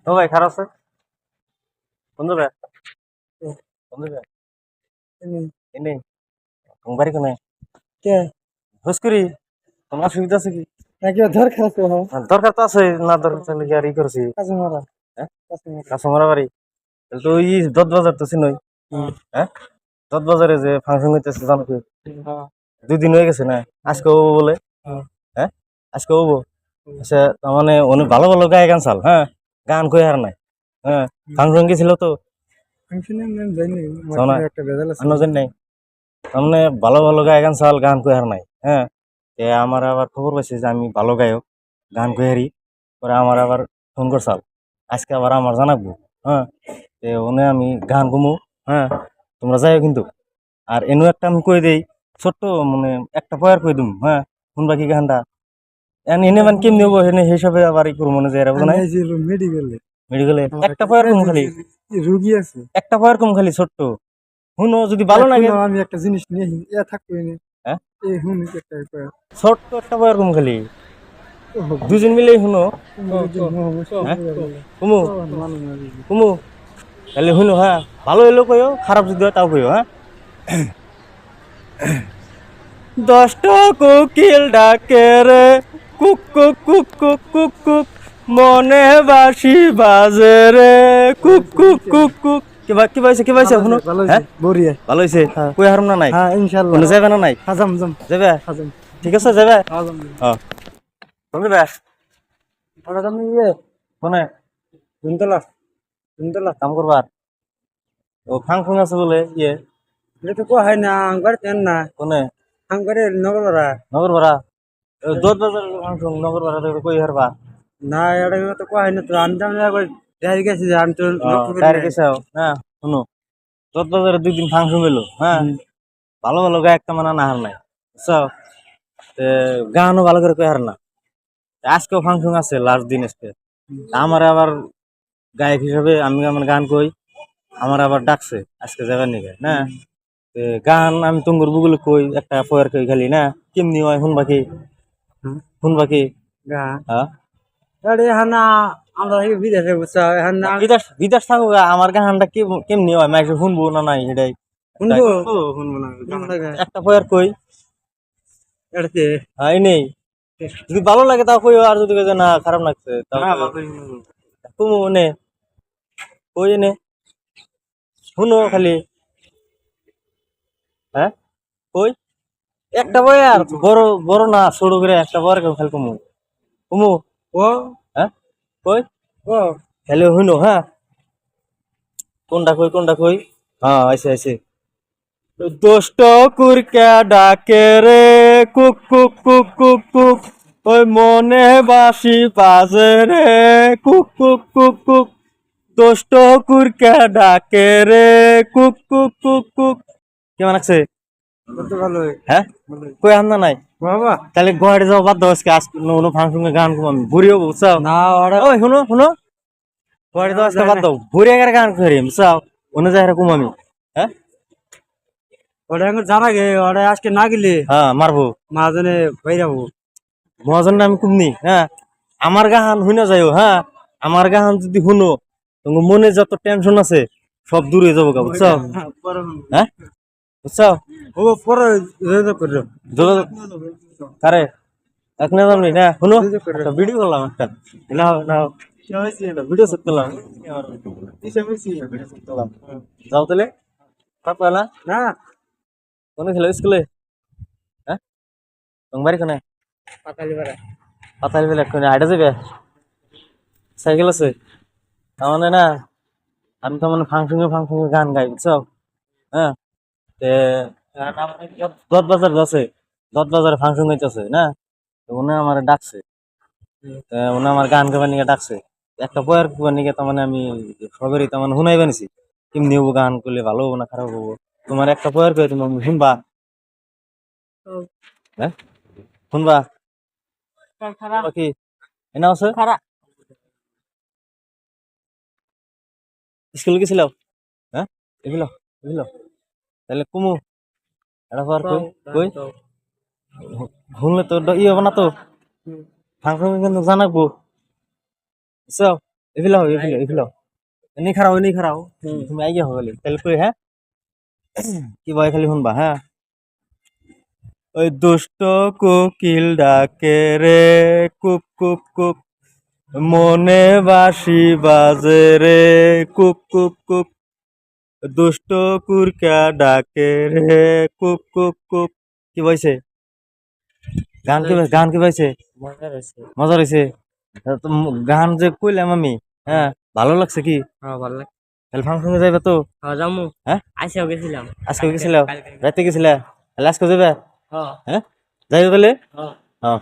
ও ভাই খারাপ আছে কোন যাবে কোন যাবে এনে তোমার বাড়ি কোনে কে হুস্কুরি তোমার অসুবিধা আছে কি নাকি দরকার আছে দরকার তো আছে না দরকার থাকলে কি আর ই করছি কাছে মারা হ্যাঁ কাছে মারা কাস্টমার বাড়ি তাহলে তো ই দত বাজার তো চিনই হ্যাঁ দত বাজারে যে ফাংশন হইতেছে জানো কি হ্যাঁ 2 দিন হয়ে গেছে না আজকে হবো বলে হ্যাঁ হ্যাঁ আজকে হবো আচ্ছা তার মানে অনেক ভালো ভালো গায়ে গান চাল হ্যাঁ গান কই আর নাই হ্যাঁ ফাংশন গেছিল তো ফাংশনে আমি জানি শোনা একটা বেজাল আছে অন্যজন নাই তার মানে ভালো ভালো গায়ে গান চাল গান কই আর নাই হ্যাঁ তে আমার আবার খবর পাইছে যে আমি ভালো গায়ক গান কই হারি পরে আমার আবার ফোন করছাল আজকে আবার আমার জানাবো হ্যাঁ তে ওনে আমি গান কমু হ্যাঁ তোমরা যাইও কিন্তু আর এনু একটা আমি কই দেই ছোট্ট মানে একটা পয়ার কই দিম হ্যাঁ শুনবা কি গানটা এনে মানে কেমনি হবো এনে হিসাবে আবার ই করবো মনে যায় এরা বুঝো নাই এই যে মেডিকেলে মেডিকেলে একটা পয়ার কম খালি রোগী আছে একটা পয়ার কম খালি ছোট্ট শুনো যদি ভালো লাগে এখনো আমি একটা জিনিস নিয়ে ইয়া থাকবো এনে হ্যাঁ এই হুন একটা কয়া ছোট্ট একটা পয়ার কম খালি দুজন মিলেই শুনো হ্যাঁ কুমু কুমু তাহলে শুনো হ্যাঁ ভালো হইলেও কইও খারাপ যদি হয় তাও কইও হ্যাঁ 10টা কোকিল ডাকে রে cook cook cook cook cook cook মনে বাঁশি বাজে রে কুক কুক কুক কুক কি পাইছে শুনো হ্যাঁ বরিয়া ভালো হইছে কই হারম না নাই হ্যাঁ ইনশাআল্লাহ কোনো যাবে না নাই হাজাম জাম যাবে হাজাম ঠিক আছে যাবে হাজাম হ্যাঁ তুমি ব্যাস ওটা তুমি ইয়ে কোনে শুনতলা কাম করবার ও ফাংশন আছে বলে ইয়ে এটা তো কো হয় না আঙ্গার তেন না কোনে আঙ্গারে নগররা নগর ভাড়া দোদ বাজার ফাংশন নগর ভাড়া কই হারবা না এটা তো কো হয় না তো আমি জানি একবার ডাইরেক্ট গেছি যে আমি তো লক্ষ্য করি ডাইরেক্ট এসে হ্যাঁ শুনো দোদ বাজারে 2 দিন ফাংশন হইলো হ্যাঁ ভালো ভালো গায়ক তো মানে না হার নাই বুঝছো গানও ভালো করে কই হার না আজকেও ফাংশন আছে লাস্ট দিন আজকে আমার আবার গায়ক হিসাবে আমি আমার গান কই আমার আবার ডাকছে আজকে যাবার নিকে না গান আমি তুঙ্গুর বুগুলো কই একটা পয়ার কই খালি না কেমনি হয় শুনবা কি গা হ্যাঁ আরে হানা আমরা এই বিদেশে বুঝছো হানা বিদেশ বিদেশ থাকুক আমার গানটা কেমনি হয় মাইসে শুনবো না নাই সেটাই শুনবো শুনবো না একটা পয়ার কই এটাতে হ্যাঁ এই নেই যদি ভালো লাগে তাও কই আর যদি কই যে না খারাপ লাগছে তাও তুমি নে কই নে শুনো খালি হ্যাঁ কই একটা বই আর বড় বড় না ছোট করে একটা বড় করে খালি কমু কমু ও হ্যাঁ কই ও খালি শুনো হ্যাঁ কোনটা কই হ্যাঁ আইছে দুষ্ট কুরকা ডাকে রে cook cook cook cook cook ওই মনে বাঁশি বাজে রে কুক কুক কুক কুক দুষ্ট কুরকা ডাকে রে কুক কুক কুক কুক কেমন লাগছে কত ভালো হ্যাঁ কই আম না নাই বাবা তাহলে ঘরে যাও বাদ দাও আজকে কোনো ফাংশনে গান করবো আমি ঘুরিও বুঝছাও না ওরা ওই শুনো ঘরে যাও আজকে বাদ দাও ঘুরে গেলে গান করি বুঝছাও অন্য জায়গায় কম আমি হ্যাঁ ওরা এখন জানা গে ওরা আজকে না গেলে হ্যাঁ মারবো মাঝনে বাইরাবো মহাজন আমি কুমনি হ্যাঁ আমার গান শুনে যাইও হ্যাঁ আমার গান যদি শুনো তোমার মনে যত টেনশন আছে সব দূরে যাবো গা বুঝছো হ্যাঁ বুঝছো ও পরে যোগাযোগ করো যোগাযোগ কারে এক না জানি না শুনো একটা ভিডিও করলাম একটা নাও ভিডিও সেট করলাম যাও তাহলে পালা না কোনে ছিল স্কুলে হ্যাঁ তোমার বাড়ি কোনে পাতালি বেলা কোনে হাইটা যাবে সাইকেল আছে তার মানে না আমি তো মানে ফাংশনে গান গাই বুঝছো হ্যাঁ তে দত বাজার আছে দত বাজারে ফাংশন হইতেছে না তো উনি আমার ডাকছে উনি আমার গান গাবার নিয়ে ডাকছে একটা বয়ার গাবার নিয়ে তার মানে আমি সবেরই তার মানে শুনাই বানিয়েছি কেমনি হবো গান করলে ভালো হবো না খারাপ হবো তোমার একটা বয়ার করে তুমি শুনবা হ্যাঁ শুনবা কি এনা আছে স্কুল গেছিল হ্যাঁ এগুলো তাহলে কুমু এটা পর কই শুনলে তো ই হবে না তো ফাংশন কিন্তু জানাবো বুঝছো এফিলাও এনে খারাও তুমি আইগে হলে তাহলে কই হ্যাঁ কি বয় খালি শুনবা হ্যাঁ ওই দুষ্ট কোকিল ডাকে রে কুক কুক কুক মনে বাঁশি বাজে রে কুক কুক কুক দুষ্ট কুরকা ডাকে রে কুক কুক কুক কি বইছে গান কি পাইছে মজা রয়েছে গান যে কইলাম আমি হ্যাঁ ভালো লাগছে কি ভালো লাগে তাহলে ফাংশনে যাইবে তো যামু হ্যাঁ আইসাও গেছিলাম আজকে গেছিলাম রাতে গেছিলা তাহলে আজকে যাবে হ্যাঁ হ্যাঁ যাইবে তাহলে হ্যাঁ হ্যাঁ